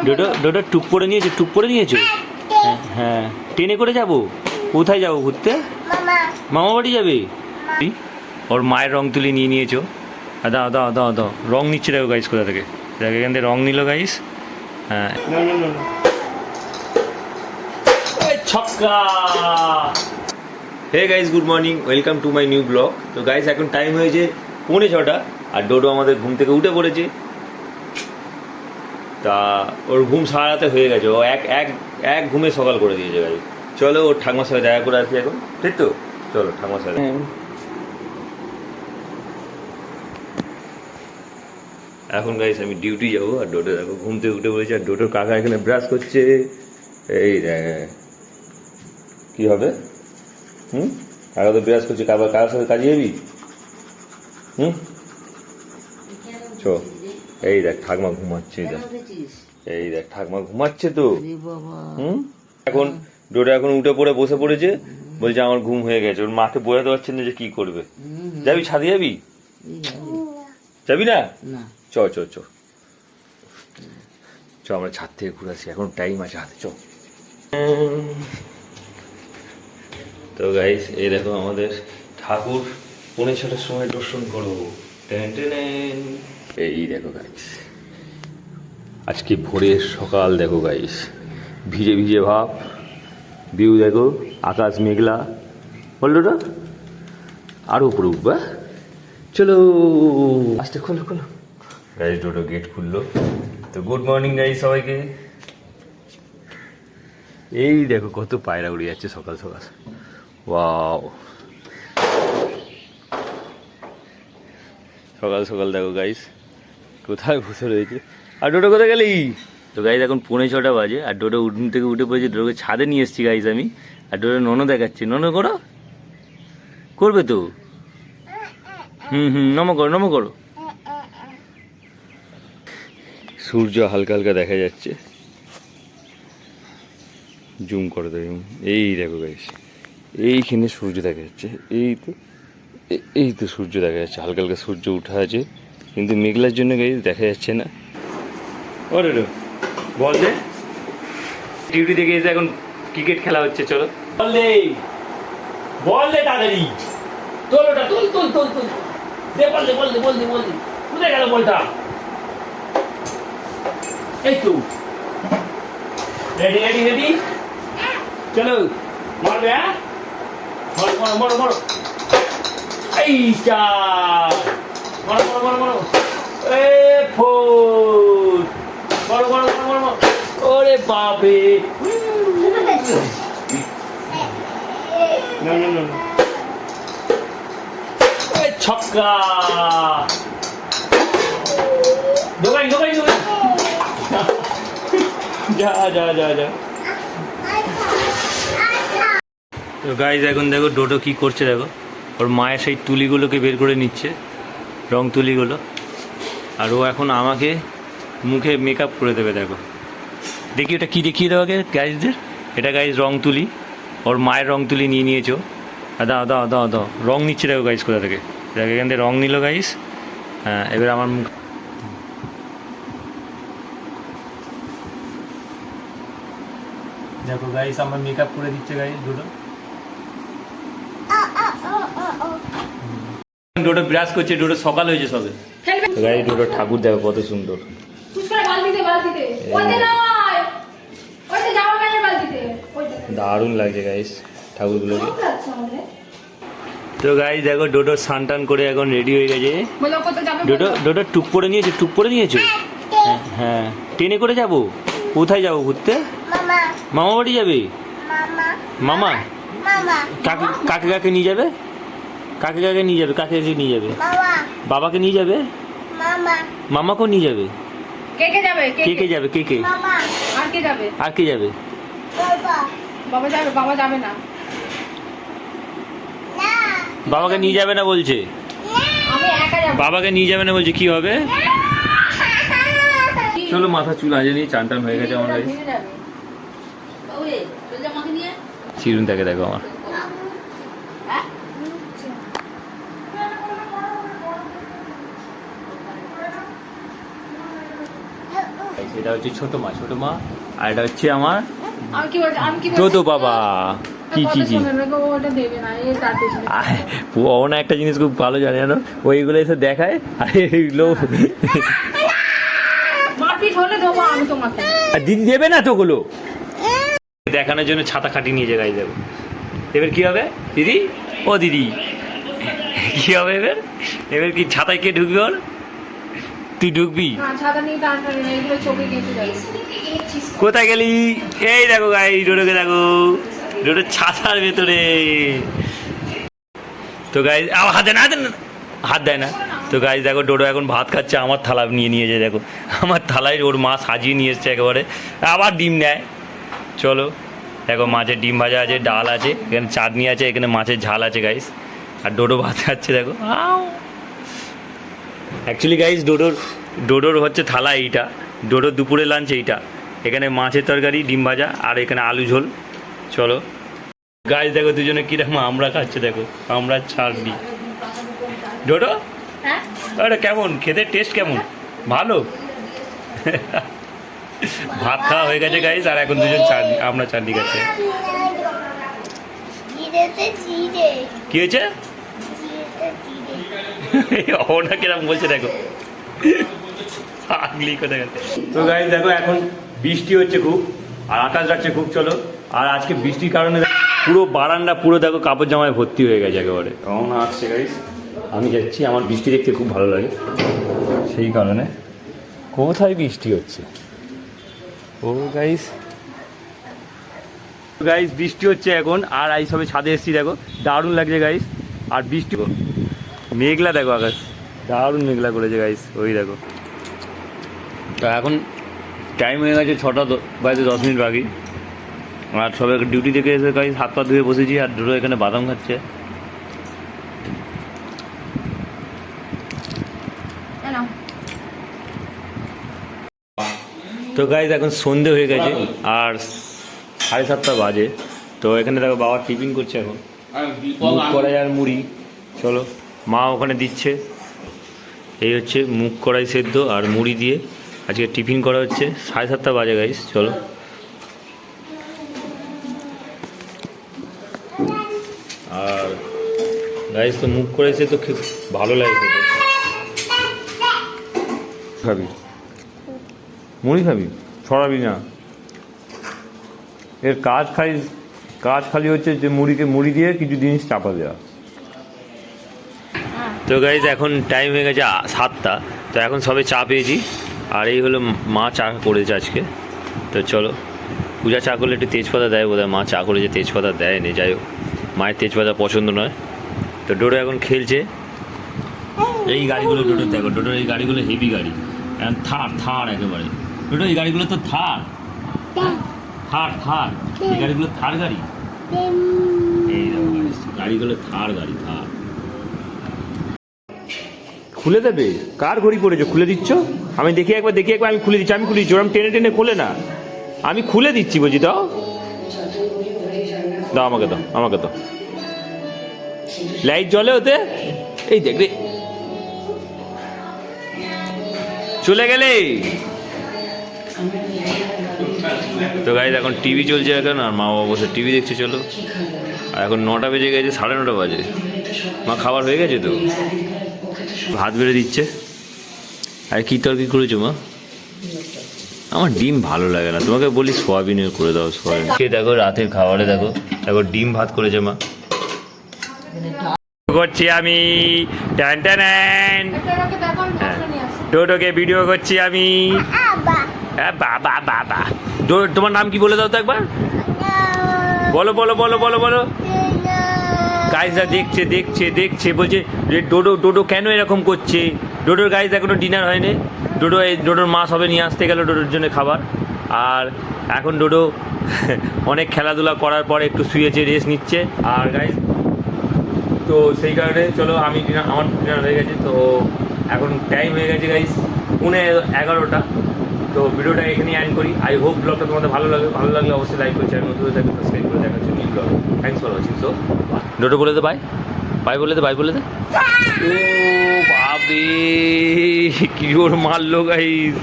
ডোডো ডোডো টুক করে নিয়েছো, টুক করে নিয়েছো? হ্যাঁ, ট্রেনে করে যাবো। কোথায় যাবো ঘুরতে? মামা বাড়ি যাবে? ওর মায়ের রং তুলি নিয়ে নিয়েছো। দাও দাও দাও দাও, রং নিচ্ছে দেখো গাইস কোথা থেকে। দেখো এখান থেকে রং নিল গাইস। হ্যাঁ, ছক্কা। Hey guys, good morning, welcome to my new blog. তো গাইস এখন টাইম হয়েছে 6:45 আর ডোডো আমাদের ঘুম থেকে উঠে পড়েছে। তা ওর ঘুম সারা রাতে হয়ে গেছে, ও এক ঘুমে সকাল করে দিয়েছে গাইস। চলো ওর ঠাকুমার সাথে দেখা করে আসি এখন, ঠিক তো? চলো ঠাকুমার সাথে। এখন গাইস আমি ডিউটি যাবো আর ডোডো দেখো ঘুম থেকে উঠে পড়েছে। আর ডোডোর কাকা এখানে ব্রাশ করছে। এই কি হবে? কাকা তো ব্রাশ করছে, কাকার সাথে কাজে যাবি? চ, এই দেখ ঠাকমা ঘুমাচ্ছে। এই দেখ ঠাকমা ঘুমাচ্ছে তো। এখন ডোডো এখন উঠে পড়ে বসে পড়েছে, বলছে আমার ঘুম হয়ে গেছে। ওর মাকে বোঝাতে পারছেন না যে কি করবে। যাবি ছাদে? যাবি? যাবি না? চ চ চ চ, আমরা ছাদ থেকে ঘুরে আসি, এখন টাইম আছে হাতে। চ। তো গাইস এই দেখো আমাদের ঠাকুর 6:45 সময় দর্শন করবো। এই দেখো গাইস, আজকে ভোরের সকাল দেখো গাইস, ভিজে ভিজে ভাব, ভিউ দেখো, আকাশ মেঘলা। বললো না আরো উপরে উঠবা। চলো আস্তে খোলো খোলো। গাইস ডোডো গেট খুললো। তো গুড মর্নিং গাইস সবাইকে। এই দেখো কত পায়রা উড়ে যাচ্ছে সকাল সকাল। ওয়াও, সকাল সকাল দেখো গাইস কোথায় বসে রয়েছে। আর ডোডো কোথায় গেলি? তো গাইস এখন 6:45 বাজে আর ডোডো উঠুন থেকে উঠে পড়েছে। ডোডোকে ছাদে নিয়ে এসেছি গাইস আমি। আর ডোডো ননো দেখাচ্ছি, ননো করো, করবে তো। নমো করো, নমো করো। সূর্য হালকা হালকা দেখা যাচ্ছে, জুম করে দেয়। এই দেখো গাইস, এইখানে সূর্য দেখা যাচ্ছে। এই তো সূর্য দেখা যাচ্ছে, হালকা হালকা সূর্য উঠা আছে, কিন্তু মেঘলার জন্য গাইস দেখা যাচ্ছে না। ওরে বল দে, ডিউটি থেকে এসে এখন ক্রিকেট খেলা হচ্ছে। চলো বল দে, বল দে তাড়াতাড়ি। তোল ওটা, তোল তোল তোল তোল দে, বল দে বল দে বল দে বল দে। কোথায় গেল বলটা? এই তো রেডি রেডি রেডি, চলো মারবে। হ্যাঁ মারো মারো মারো মারো। এই চা মারো মারো মারো মারো। এ ফুট মারো মারো মারো মারো মারো। ওরে বাপরে, না না না, ছক্কা। দোকান দোকান দোকান, যা যা যা যা। তো গাইজ এখন দেখো ডোডো কি করছে দেখো। ওর মায়ের সেই তুলিগুলোকে বের করে নিচ্ছে, রং তুলিগুলো। আর ও এখন আমাকে মুখে মেকআপ করে দেবে। দেখো দেখি ওটা কী দেখিয়ে দেওয়া গাইজদের। এটা গাইজ রং তুলি, ওর মায়ের রং তুলি নিয়ে নিয়েছো। দাও দাও দাও দাও, রং নিচ্ছে দেখো গাইজ কোথা থেকে। দেখো এখান থেকে রং নিল গাইজ। হ্যাঁ, এবার আমার মুখ দেখো গাইস, আমার মেকআপ করে দিচ্ছে গাইস ডোডো। ডোডো ব্রাশ করছে, ডোডো সকাল হয়েছে সবে। গাইস ডোডো ঠাকুর দেখো কত সুন্দর। দারুণ লাগছে গাইস ঠাকুরগুলোকে। তো গাইস দেখো ডোডো স্নান টান করে এখন রেডি হয়ে গেছে। ডোডো ডোডো টুক করে নিয়েছো, টুক করে নিয়েছো? হ্যাঁ, ট্রেনে করে যাবো। কোথায় যাবো ঘুরতে? মামা বাড়ি যাবে? মামা কাকে কাকে কাকে নিয়ে যাবে? কাকে কাকে নিয়ে যাবে? কাকে কাকে নিয়ে যাবে? বাবাকে নিয়ে যাবে? মামাকেও নিয়ে যাবে? কে কে যাবে? কে কে যাবে? কে কে? আর কে যাবে? আর কে যাবে? বাবা যাবে? বাবা যাবে না। বাবাকে নিয়ে যাবে না বলছে। বাবাকে নিয়ে যাবে না বলছে, কি হবে? চলো মাথা চুল আজে নিয়ে চান টান হয়ে গেছে আমার। চিরুন থাকে দেখো আমার। এটা হচ্ছে ছোট মা আর এটা হচ্ছে আমার ডোডো বাবা। কি ও না একটা জিনিস খুব ভালো জানে জানো, ওইগুলো এসে দেখায় আর লোক দিদি দেবে না তো ওগুলো দেখানোর জন্য ছাতা খাটিয়ে নিয়ে যায়। যাবো এবার কি হবে দিদি? ও দিদি কি হবে এবার? এবার কি ছাতায় কে ঢুকবে? ওর তুই ঢুকবি? কোথায় গেলি? এই দেখো গাই ডোডোকে দেখো, ডোডো ছাতার ভেতরে। তো গাই হাত দেয় না। তো গাই দেখো ডোডো এখন ভাত খাচ্ছে, আমার থালা নিয়ে যায়। দেখো আমার থালায় ওর মা সাজিয়ে নিয়ে এসছে একেবারে। আবার ডিম নেয়। চলো দেখো মাছের ডিম ভাজা আছে, ডাল আছে, এখানে চাটনি আছে, এখানে মাছের ঝাল আছে গাইস। আর ডোডো ভাত খাচ্ছে দেখো। অ্যাকচুয়ালি গাইস ডোডোর হচ্ছে থালা এইটা, ডোডোর দুপুরে লাঞ্চ এইটা। এখানে মাছের তরকারি, ডিম ভাজা আর এখানে আলু ঝোল। চলো গাইস দেখো দুজনে কিরকম আমরা খাচ্ছে দেখো, আমরা চাটনি। ডোডো আরে কেমন খেতে? টেস্ট কেমন? ভালো? ভাত খাওয়া হয়ে গেছে গাইস আর এখন দুজন চাটনি, আমরা চাটনি খাচ্ছি। কি হয়েছে? ওটা কিরকম বলছে দেখো, আগলি কোথায় গেছে। তো গাইস দেখো এখন বৃষ্টি হচ্ছে খুব আর আকাশ যাচ্ছে খুব। চলো আর আজকে বৃষ্টির কারণে পুরো বারান্দা পুরো দেখো কাপড় জামায় ভর্তি হয়ে গেছে একেবারে। রওনা আসছে গাইস, আমি যাচ্ছি, আমার বৃষ্টি দেখতে খুব ভালো লাগে সেই কারণে। কোথায় বৃষ্টি হচ্ছে? ও গাইস বৃষ্টি হচ্ছে এখন আর এই সবে ছাদে এসেছি দেখো, দারুণ লাগছে গাইস। আর বৃষ্টি মেঘলা দেখো, আকাশ দারুণ মেঘলা করেছে গাইস। ওই দেখো তো এখন টাইম হয়ে গেছে 6টা বাজে 10 মিনিট বাকি। আর সবাই ডিউটি থেকে এসে গাইস হাত পা ধুয়ে বসেছি আর দুটো এখানে বাদাম খাচ্ছে। তো গাইস এখন সন্ধে হয়ে গেছে আর 7:30 বাজে। তো এখানে দেখো বাবা টিফিন করছে এখন, মুগ কড়াই আর মুড়ি। চলো মা ওখানে দিচ্ছে। এই হচ্ছে মুগ কড়াই সেদ্ধ আর মুড়ি দিয়ে আজকে টিফিন করা হচ্ছে। 7:30 বাজে গাইস। চলো আর গাইস তো মুগ কড়াই সেদ্ধ খুব ভালো লাগে খেতে। খাবি মুড়ি খাবি? ছড়াবি না, এর কাজ খালি হচ্ছে যে মুড়ি দিয়ে কিছু জিনিস চাপা দেওয়া। তো গাইজ এখন টাইম হয়ে গেছে 7টা। তো এখন সবে চা পেয়েছি আর এই হলো মা চা করেছে আজকে। তো চলো পূজা চা করলে একটু তেজপাতা দেয় বোধ হয়, মা চা করেছে তেজপাতা দেয়নি। যাই হোক মায়ের তেজপাতা পছন্দ নয়। তো ডোডো এখন খেলছে। এই গাড়িগুলো ডোডো দেখো, ডোডোর এই গাড়িগুলো হেভি গাড়ি, এখন থার একেবারে। ডোডো এই গাড়িগুলো তো থার এই গাড়িগুলো থার গাড়ি। এই দেখো গাড়িগুলো থার গাড়ি। খুলে দেবে? কার ঘড়ি পড়েছো? খুলে দিচ্ছ? আমি দেখি একবার আমি খুলে দিচ্ছি। আমি ওরম টেনে খোলে না, আমি খুলে দিচ্ছি বলছি। দাও আমাকে দাও। লাইট জ্বলে ওতে? এই দেখ রে, চলে গেলে। তো গাইজ এখন টিভি চলছে এখন আর মা বাবা বসে টিভি দেখছে। চলো আর এখন 9টা বেজে গেছে, 9:30 বাজে। মা খাবার হয়ে গেছে তো, ভাত বেড়ে দিচ্ছে। আর কি তরকারি করেছো মা? আমার ডিম ভালো লাগে না, তোমাকে বলি সোয়াবিনের করে দাও। সোয়াবিন দেখো রাতের খাবারে দেখো ডিম ভাত করেছে মা। করছি আমি ডোডোকে ভিডিও করছি আমি। বাবা তোমার নাম কি বলে দাও তো একবার, বলো। গাইজরা দেখছে বলছে যে ডোডো কেন এরকম করছে। ডোডোর গাইজ এখনো ডিনার হয়নি। ডোডোর মা সবে নিয়ে আসতে গেল ডোডোর জন্য খাবার। আর এখন ডোডো অনেক খেলাধুলা করার পরে একটু শুয়েছে, রেস্ট নিচ্ছে। আর গাইজ তো সেই কারণে চলো আমার ডিনার হয়ে গেছে। তো এখন টাইম হয়ে গেছে গাইজ 11:30। তো ভিডিওটা এখানেই এন্ড করি। আই হোপ ব্লগটা তোমাদের ভালো লাগলে অবশ্যই লাইক করে চ্যানেল নতুন থাকলে সাবস্ক্রাইব করে দেখা হচ্ছে new blog. Thanks for watching. So ডোডো বলে দে বাই বলে দে। ও বাবে কি ওর মারলো গাইস।